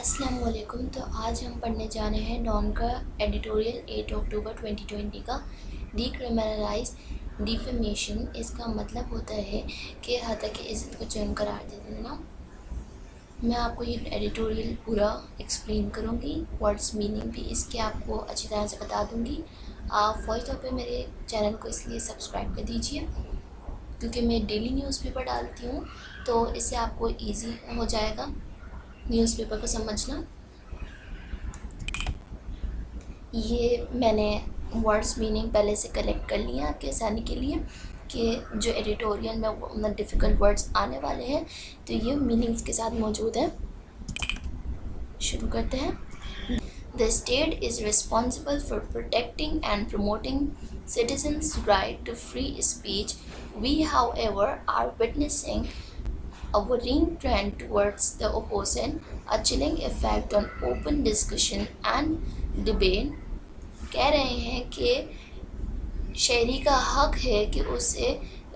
अस्सलाम वालेकुम। तो आज हम पढ़ने जा रहे हैं डॉन का एडिटोरियल 8 अक्टूबर 2020 का डीक्रिमिनलाइज डिफेमेशन। इसका मतलब होता है कि हत्या की इज़्ज़त को जुर्म करार दे देना। मैं आपको ये एडिटोरियल पूरा एक्सप्लेन करूँगी, वर्ड्स मीनिंग भी इसके आपको अच्छी तरह से बता दूँगी। आप फौरी तौर पे मेरे चैनल को इसलिए सब्सक्राइब कर दीजिए क्योंकि मैं डेली न्यूज़पेपर डालती हूँ, तो इससे आपको ईजी हो जाएगा न्यूज़पेपर को समझना। ये मैंने वर्ड्स मीनिंग पहले से कलेक्ट कर लिया आपके आसानी के लिए कि जो एडिटोरियल में मतलब डिफ़िकल्ट वर्ड्स आने वाले हैं तो ये मीनिंग्स के साथ मौजूद है। शुरू करते हैं। The state is responsible for protecting and promoting citizens' right to free speech. We, however, are witnessing a worrying trend towards the opposite, a chilling effect on open discussion and debate. कह रहे हैं कि शहरी का हक है कि उसे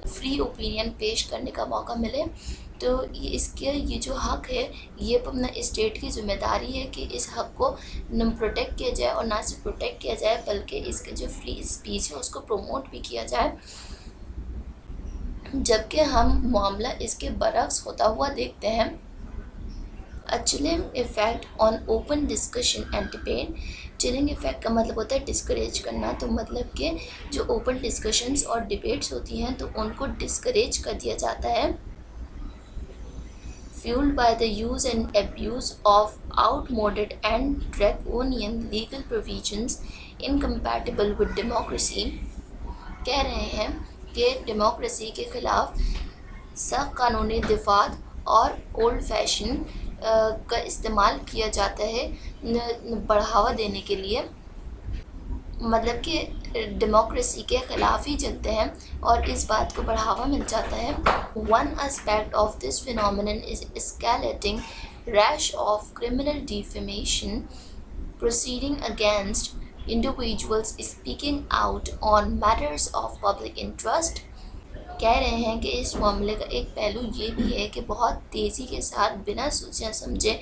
फ्री ओपिनियन पेश करने का मौका मिले। तो ये जो हक है ये अपना स्टेट की ज़िम्मेदारी है कि इस हक को न प्रोटेक्ट किया जाए और ना सिर्फ प्रोटेक्ट किया जाए बल्कि इसके जो फ्री स्पीच है उसको प्रमोट भी किया जाए। जबकि हम मामला इसके बरक्स होता हुआ देखते हैं। A chilling effect on open discussion and debate. Chilling effect का मतलब होता है डिस्करेज करना, तो मतलब कि जो ओपन डिस्कशंस और डिबेट्स होती हैं तो उनको डिस्करेज कर दिया जाता है। Fueled by the use and abuse of outmoded and draconian legal provisions incompatible with democracy. कह रहे हैं कि डेमोक्रेसी के ख़िलाफ़ सख्त कानूनी दिफात और ओल्ड फैशन का इस्तेमाल किया जाता है बढ़ावा देने के लिए। मतलब कि डेमोक्रेसी के ख़िलाफ़ ही चलते हैं और इस बात को बढ़ावा मिल जाता है। One aspect of this phenomenon is escalating rash of criminal defamation proceeding against individuals speaking out on matters of public interest. कह रहे हैं कि इस मामले का एक पहलू ये भी है कि बहुत तेज़ी के साथ बिना सोचे समझे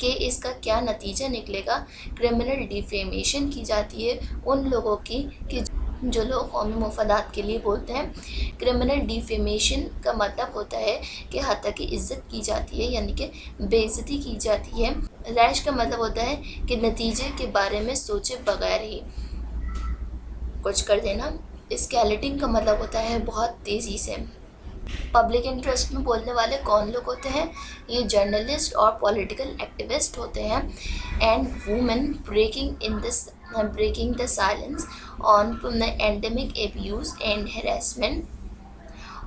कि इसका क्या नतीजा निकलेगा क्रिमिनल डिफेमेशन की जाती है उन लोगों की कि जो लोग कौमी मफादात के लिए बोलते हैं। क्रिमिनल डिफेमेशन का मतलब होता है कि हत्या की इज़्ज़त की जाती है, यानी कि बेइज्जती की जाती है। रैश का मतलब होता है कि नतीजे के बारे में सोचे बगैर ही कुछ कर देना। स्केलेटिंग का मतलब होता है बहुत तेज़ी से। पब्लिक इंटरेस्ट में बोलने वाले कौन लोग होते हैं? ये जर्नलिस्ट और पॉलिटिकल एक्टिविस्ट होते हैं। And women breaking the silence on endemic abuse and harassment.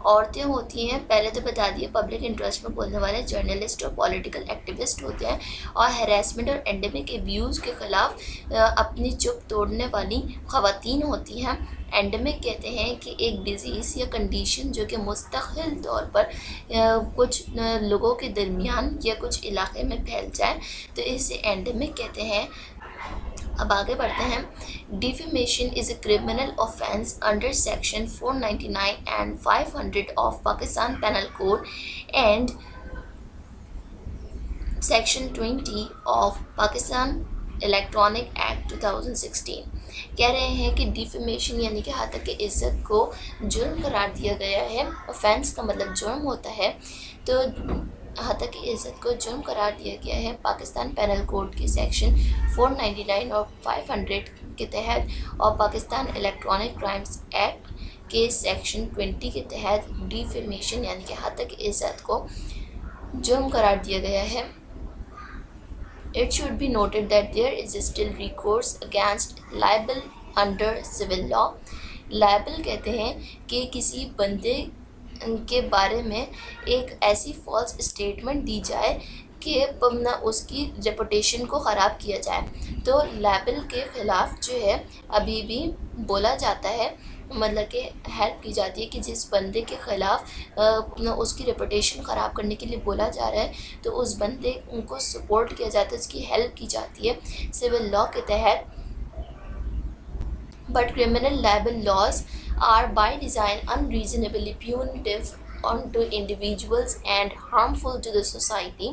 औरतें होती हैं, पहले तो बता दिए, पब्लिक इंटरेस्ट में बोलने वाले जर्नलिस्ट और पॉलिटिकल एक्टिविस्ट होते हैं। और हैरेसमेंट और एंडेमिक एब्यूज़ के ख़िलाफ़ अपनी चुप तोड़ने वाली ख़वातीन होती हैं। एंडेमिक कहते हैं कि एक डिज़ीज़ या कंडीशन जो कि मुस्तकिल तौर पर कुछ लोगों के दरमियान या कुछ इलाके में फैल जाए तो इसे एंडेमिक कहते हैं। अब आगे बढ़ते हैं। Defamation is a criminal offence under section 499 and 500 of Pakistan penal code and section 20 of Pakistan electronic act 2016। कह रहे हैं कि डिफेमेशन यानी कि हत्या की इज़्ज़त को जुर्म करार दिया गया है। ऑफेंस का मतलब जुर्म होता है, तो हत्या की इज़्ज़त को जुर्म करार दिया गया है पाकिस्तान पेनल कोड के सेक्शन 499 और 500 के तहत और पाकिस्तान इलेक्ट्रॉनिक क्राइम्स एक्ट के सेक्शन 20 के तहत डिफेमेशन यानी कि हत्या की इज़्ज़त को जुर्म करार दिया गया है। It should be noted that there is still recourse against libel under civil law. Libel कहते हैं कि किसी बंदे के बारे में एक ऐसी फॉल्स स्टेटमेंट दी जाए कि उसकी रेपुटेशन को ख़राब किया जाए, तो लाइबल के ख़िलाफ़ जो है अभी भी बोला जाता है, मतलब कि हेल्प की जाती है कि जिस बंदे के ख़िलाफ़ उसकी रेपुटेशन ख़राब करने के लिए बोला जा रहा है तो उस बंदे को सपोर्ट किया जाता है, उसकी हेल्प की जाती है सिविल लॉ के तहत। But criminal libel laws are by design unreasonably punitive onto individuals and harmful to the society.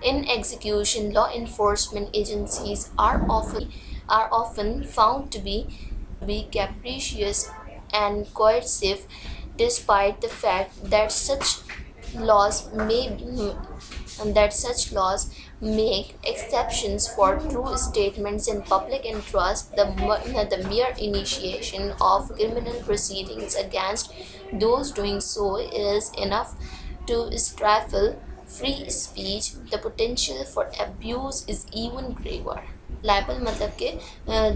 In execution, law enforcement agencies are often found to be capricious and coercive, despite the fact that laws may such laws make exceptions for true statements in public interest. The mere initiation of criminal proceedings against those doing so is enough to stifle free speech. The potential for abuse is even graver. Liable मतलब कि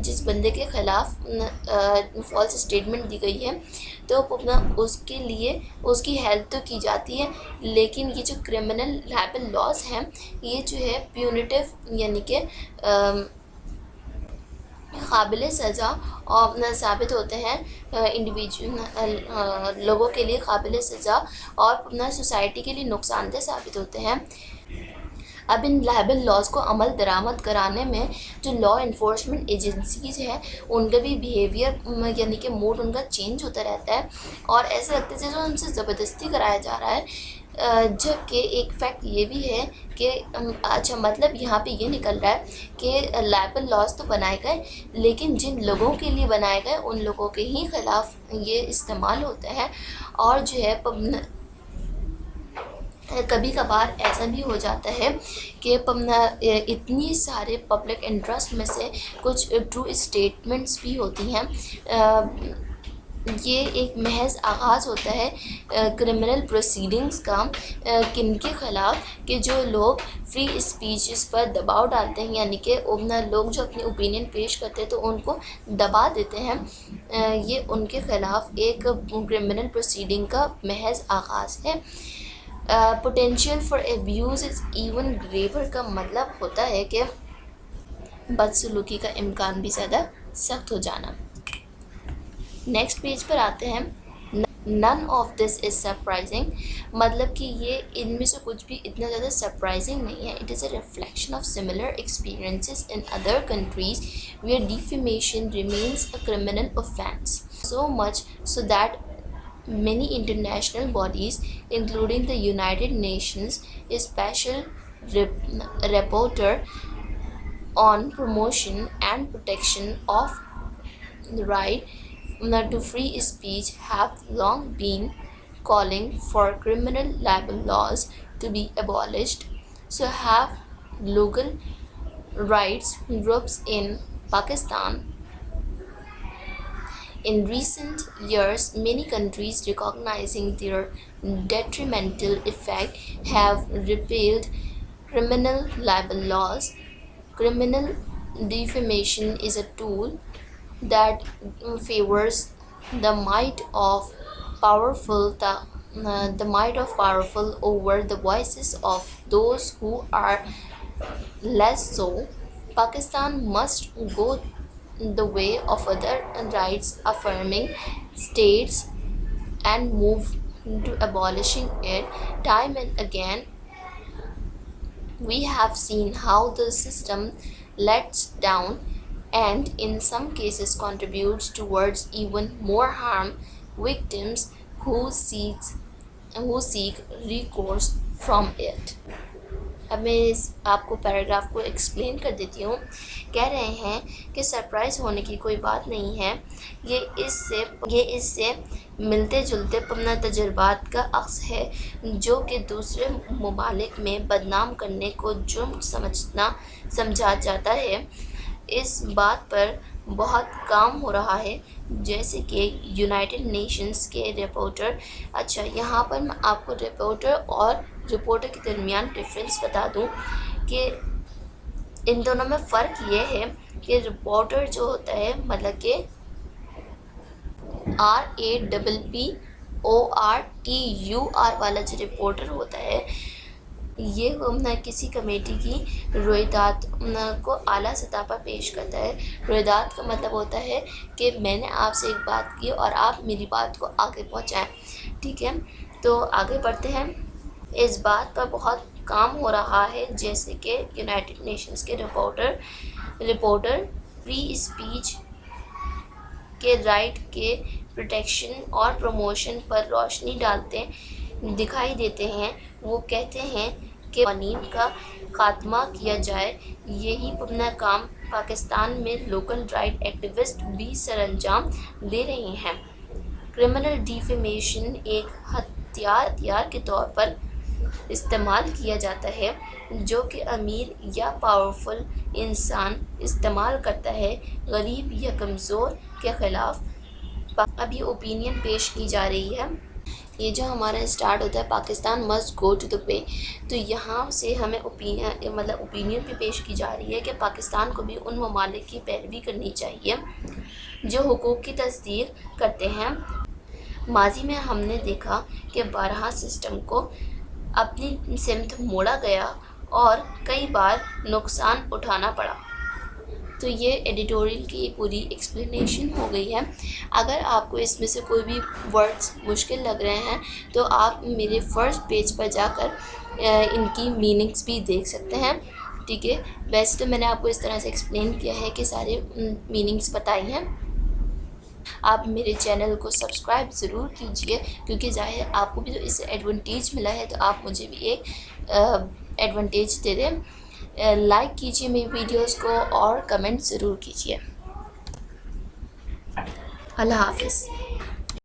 जिस बंदे के ख़िलाफ़ false statement दी गई है तो अपना उसके लिए उसकी हेल्प तो की जाती है, लेकिन ये जो क्रिमिनल लाइबल लॉज हैं ये जो है प्यूनिटिव यानी कि काबिल सज़ा और साबित होते हैं इंडिविजुअल लोगों के लिए काबिल सज़ा और अपना सोसाइटी के लिए नुकसानदेह साबित होते हैं। अब इन लाइबल लॉज को अमल दरामद कराने में जो लॉ इन्फोर्समेंट एजेंसीज़ हैं उनका भी बिहेवियर यानी कि मूड उनका चेंज होता रहता है और ऐसा लगता है जैसे उनसे ज़बरदस्ती कराया जा रहा है। जबकि एक फैक्ट ये भी है कि अच्छा मतलब यहाँ पे ये निकल रहा है कि लाइबल लॉज तो बनाए गए लेकिन जिन लोगों के लिए बनाए गए उन लोगों के ही ख़िलाफ़ ये इस्तेमाल होता है। और जो है कभी कभार ऐसा भी हो जाता है कि इतनी सारे पब्लिक इंटरेस्ट में से कुछ ट्रू स्टेटमेंट्स भी होती हैं। ये एक महज आगाज़ होता है क्रिमिनल प्रोसीडिंग्स का किनके ख़िलाफ़ कि जो लोग फ्री स्पीचेस पर दबाव डालते हैं यानी कि लोग जो अपनी ओपिनियन पेश करते हैं तो उनको दबा देते हैं। ये उनके ख़िलाफ़ एक क्रिमिनल प्रोसीडिंग का महज आगाज़ है। Potential for abuse is even graver का मतलब होता है कि बदसलूकी का इम्कान भी ज़्यादा सख्त हो जाना। नेक्स्ट पेज पर आते हैं। None of this is surprising मतलब कि ये इनमें से कुछ भी इतना ज़्यादा सरप्राइजिंग नहीं है। It is a reflection of similar experiences in other countries where defamation remains a criminal offence so much so that many international bodies, including the United Nations Special Rapporteur on Promotion and Protection of the Right to Free Speech, have long been calling for criminal libel laws to be abolished. So have legal rights groups in Pakistan. In recent years, many countries recognizing their detrimental effect have repealed criminal libel laws. Criminal defamation is a tool that favors the might of powerful over the voices of those who are less so. Pakistan must go the way of other rights affirming states and move to abolishing it. Time and again we have seen how the system lets down and in some cases contributes towards even more harm victims who seek recourse from it. अब मैं आपको paragraph को explain कर देती हूँ। कह रहे हैं कि सरप्राइज़ होने की कोई बात नहीं है, ये इससे मिलते जुलते अपना तजुर्बात का अक्स है जो कि दूसरे ममालिक में बदनाम करने को जुर्म समझा जाता है। इस बात पर बहुत काम हो रहा है जैसे कि यूनाइटेड नेशंस के रिपोर्टर। अच्छा यहाँ पर मैं आपको रिपोर्टर के दरमियान डिफरेंस बता दूं कि इन दोनों में फ़र्क ये है कि रिपोर्टर जो होता है मतलब कि RAPPORTUR वाला जो रिपोर्टर होता है ये किसी कमेटी की रोयदात को आला सतह पर पेश करता है। रोयदात का मतलब होता है कि मैंने आपसे एक बात की और आप मेरी बात को आगे पहुंचाएं। ठीक है, तो आगे बढ़ते हैं। इस बात पर बहुत काम हो रहा है जैसे कि यूनाइटेड नेशंस के रिपोर्टर फ्री स्पीच के राइट के प्रोटेक्शन और प्रमोशन पर रोशनी डालते दिखाई देते हैं। वो कहते हैं کے قوانین کا خاتمہ کیا جائے۔ یہی ناکام پاکستان میں لوکل رائٹ ایکٹیوسٹ بھی سر انجام دے رہے ہیں۔ کرمنل ڈیفیمیشن ایک ہتھیار کے طور پر استعمال کیا جاتا ہے جو کہ امیر یا پاورفل انسان استعمال کرتا ہے غریب یا کمزور کے خلاف۔ اب یہ اوپینین پیش کی جا رہی ہے۔ یہ جو ہمارا اسٹارٹ ہوتا ہے Pakistan must go to the pay, تو یہاں سے ہمیں اوپینین بھی پیش کی جا رہی ہے کہ پاکستان کو بھی ان ممالک کی پیروی کرنی چاہیے جو حقوق کی تصدیق کرتے ہیں۔ ماضی میں ہم نے دیکھا کہ بارہا سسٹم کو اپنی سمت موڑا گیا اور کئی بار نقصان اٹھانا پڑا۔ تو یہ ایڈیٹوریل کی پوری ایکسپلینیشن ہو گئی ہے۔ اگر آپ کو اس میں سے کوئی بھی ورڈز مشکل لگ رہے ہیں تو آپ میرے فرسٹ پیج پر جا کر ان کی میننگز بھی دیکھ سکتے ہیں، ٹھیک ہے۔ ویسے تو میں نے آپ کو اس طرح سے ایکسپلین کیا ہے کہ سارے میننگز بتائی ہیں۔ آپ میرے چینل کو سبسکرائب ضرور کیجئے کیونکہ ظاہر آپ کو بھی تو اس سے ایڈوانٹیج ملا ہے، تو آپ مجھے بھی ایک ایڈوانٹیج دے دیں۔ لائک کیجئے میری ویڈیوز کو اور کمنٹ ضرور کیجئے۔ اللہ حافظ۔